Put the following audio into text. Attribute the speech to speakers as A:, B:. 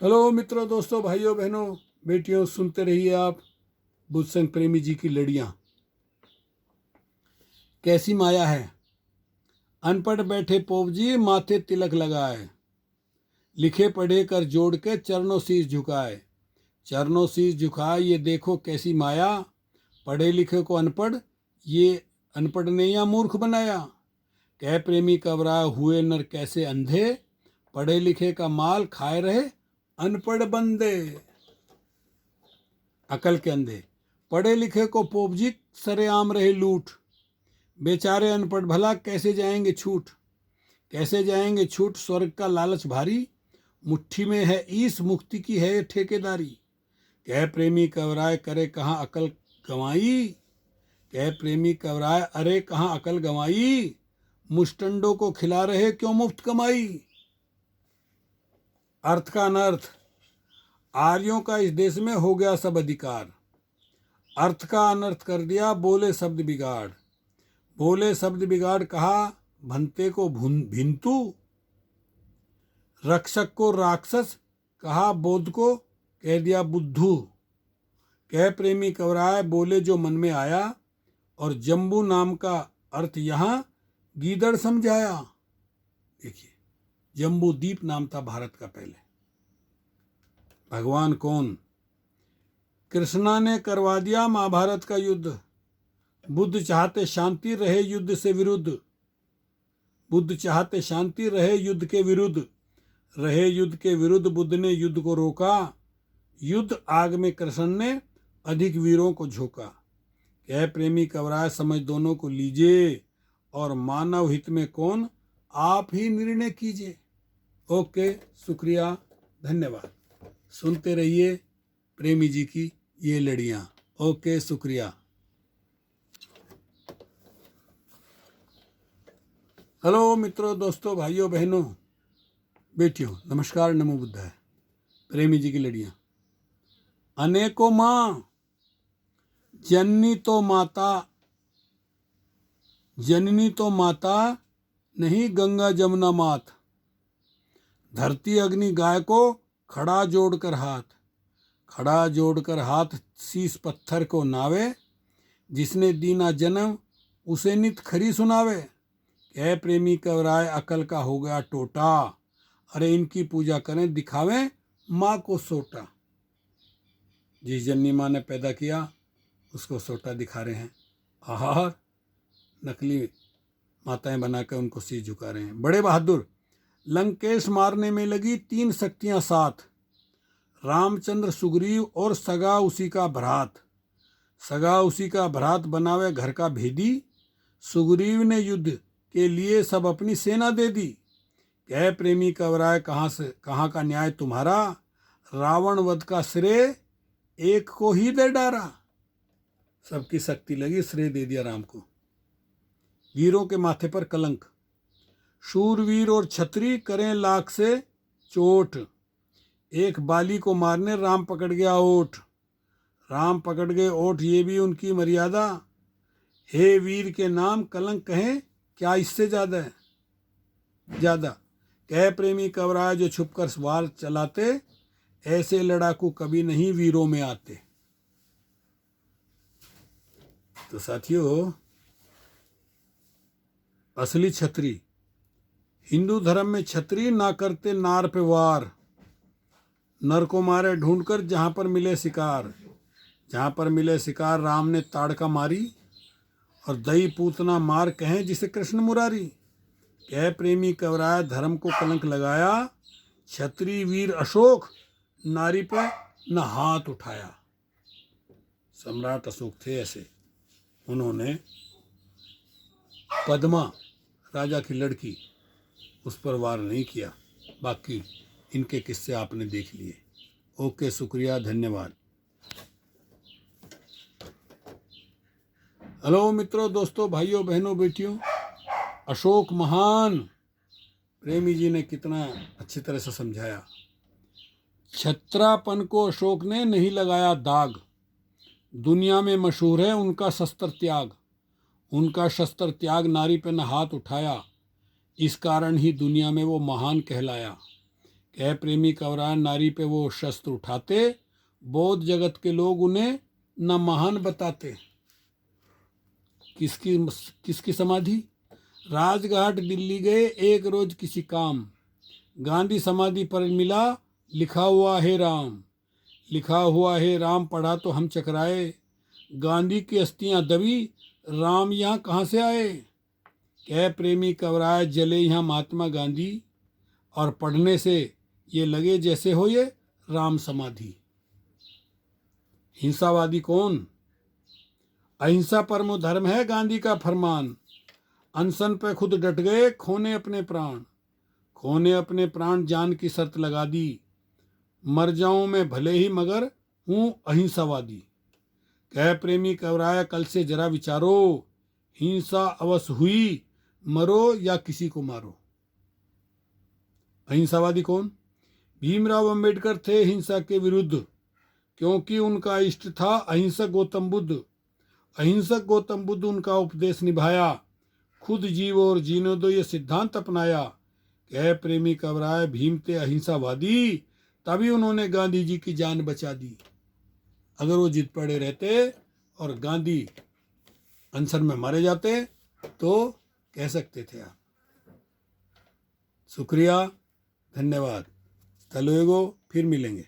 A: Hello मित्रों, दोस्तों, भाइयों, बहनों, बेटियों, सुनते रहिए आप बुद्ध संघ प्रेमी जी की लड़ियाँ। कैसी माया है, अनपढ़ बैठे पोप जी माथे तिलक लगाए, लिखे पढ़े कर जोड़ के चरणों शीश झुकाए। चरणों शीश झुकाए, ये देखो कैसी माया, पढ़े लिखे को अनपढ़, ये अनपढ़ ने या मूर्ख बनाया। कह प्रेमी कबराए हुए नर कैसे अंधे, पढ़े लिखे का माल खाए रहे अनपढ़ बंदे। अकल के अंधे, पढ़े लिखे को पोप जी सरेआम रहे लूट, बेचारे अनपढ़ भला कैसे जाएंगे छूट। कैसे जाएंगे छूट, स्वर्ग का लालच भारी, मुट्ठी में है ईस, मुक्ति की है ये ठेकेदारी। कह प्रेमी कवराए करे कहाँ अकल गंवाई, कह प्रेमी कवराए अरे कहाँ अकल गंवाई, मुस्टंडों को खिला रहे क्यों मुफ्त कमाई। अर्थ का अनर्थ, आर्यों का इस देश में हो गया सब अधिकार, अर्थ का अनर्थ कर दिया बोले शब्द बिगाड़। बोले शब्द बिगाड़, कहा भंते को भिंतु, रक्षक को राक्षस, कहा बोध को कह दिया बुद्धू। कह प्रेमी कवराए बोले जो मन में आया, और जम्बू नाम का अर्थ यहाँ गीदड़ समझाया। देखिए, जम्बू द्वीप नाम था भारत का पहले। भगवान कौन? कृष्णा ने करवा दिया महाभारत का युद्ध, बुद्ध चाहते शांति रहे युद्ध से विरुद्ध। बुद्ध चाहते शांति रहे युद्ध के विरुद्ध, रहे युद्ध के विरुद्ध बुद्ध ने युद्ध को रोका। युद्ध आग में कृष्ण ने अधिक वीरों को झोंका। कह प्रेमी कवराए समझ दोनों को लीजिए, और मानव हित में कौन आप ही निर्णय कीजिए। ओके, शुक्रिया, धन्यवाद। सुनते रहिए प्रेमी जी की ये लड़ियाँ। ओके, शुक्रिया। हेलो मित्रों, दोस्तों, भाइयों, बहनों, बेटियों, नमस्कार, नमो बुद्धाय। प्रेमी जी की लड़ियाँ। अनेकों माँ जननी तो माता, जननी तो माता नहीं गंगा जमुना मात। धरती अग्नि गाय को खड़ा जोड़कर हाथ, खड़ा जोड़कर हाथ शीस पत्थर को नावे। जिसने दीना जन्म उसे नित खरी सुनावे। कह प्रेमी कवराए अकल का हो गया टोटा, अरे इनकी पूजा करें दिखावें माँ को सोटा। जिस जननी माँ ने पैदा किया उसको सोटा दिखा रहे हैं, आहार नकली माताएं बनाकर उनको शीश झुका रहे हैं। बड़े बहादुर, लंकेश मारने में लगी 3 शक्तियां साथ, रामचंद्र, सुग्रीव और सगा उसी का भ्रात। सगा उसी का भ्रात बनावे घर का भेदी, सुग्रीव ने युद्ध के लिए सब अपनी सेना दे दी। कह प्रेमी कवराए कहाँ का न्याय तुम्हारा, रावण वध का श्रेय एक को ही दे डारा। सबकी शक्ति लगी, श्रेय दे दिया राम को। वीरों के माथे पर कलंक, शूरवीर और छत्री करें लाख से चोट। एक बाली को मारने राम पकड़ गया ओठ, राम पकड़ गए ओठ, ये भी उनकी मर्यादा। हे वीर के नाम कलंक कहें क्या इससे ज्यादा है, ज्यादा। कह प्रेमी कवराए जो छुपकर सवाल चलाते, ऐसे लड़ाकू कभी नहीं वीरों में आते। तो साथियों, असली छत्री, हिंदू धर्म में छत्री ना करते नार पे वार, नर को मारे ढूंढकर जहां पर मिले शिकार। जहां पर मिले शिकार राम ने ताड़का मारी, और दई पूतना मार कहें जिसे कृष्ण मुरारी। कह प्रेमी कवराया धर्म को कलंक लगाया, छत्री वीर अशोक नारी पर न हाथ उठाया। सम्राट अशोक थे ऐसे, उन्होंने पद्मा राजा की लड़की उस पर वार नहीं किया। बाकी इनके किस्से आपने देख लिए। ओके, शुक्रिया, धन्यवाद। हेलो मित्रों, दोस्तों, भाइयों, बहनों, बेटियों, अशोक महान, प्रेमी जी ने कितना अच्छी तरह से समझाया। छत्रापन को अशोक ने नहीं लगाया दाग, दुनिया में मशहूर है उनका शस्त्र त्याग। उनका शस्त्र त्याग नारी पर न हाथ उठाया, इस कारण ही दुनिया में वो महान कहलाया। कह प्रेमी कवराय नारी पे वो शस्त्र उठाते, बौद्ध जगत के लोग उन्हें न महान बताते। किसकी किसकी समाधि? राजघाट दिल्ली गए एक रोज किसी काम, गांधी समाधि पर मिला लिखा हुआ है राम। लिखा हुआ है राम पढ़ा तो हम चकराए, गांधी की अस्थियां दबी, राम यहाँ कहाँ से आए। कह प्रेमी कवराय जले यहाँ महात्मा गांधी, और पढ़ने से ये लगे जैसे हो ये राम समाधि। हिंसावादी कौन? अहिंसा परमो धर्म है गांधी का फरमान, अनशन पे खुद डट गए खोने अपने प्राण। खोने अपने प्राण जान की शर्त लगा दी, मर जाऊं मैं भले ही मगर हूं अहिंसावादी। कह प्रेमी कवराय कल से जरा विचारो, हिंसा अवश्य हुई मरो या किसी को मारो। अहिंसावादी कौन? भीमराव अंबेडकर थे हिंसा के विरुद्ध, क्योंकि उनका इष्ट था अहिंसक गौतम बुद्ध। अहिंसक गौतम बुद्ध उनका उपदेश निभाया, खुद जीवो और जीने दो ये सिद्धांत अपनाया। कह प्रेमी कवराय भीम थे अहिंसावादी, तभी उन्होंने गांधी जी की जान बचा दी। अगर वो जिद पड़े रहते और गांधी अनशन में मारे जाते तो कह सकते थे आप। शुक्रिया, धन्यवाद। तलुएगो, फिर मिलेंगे।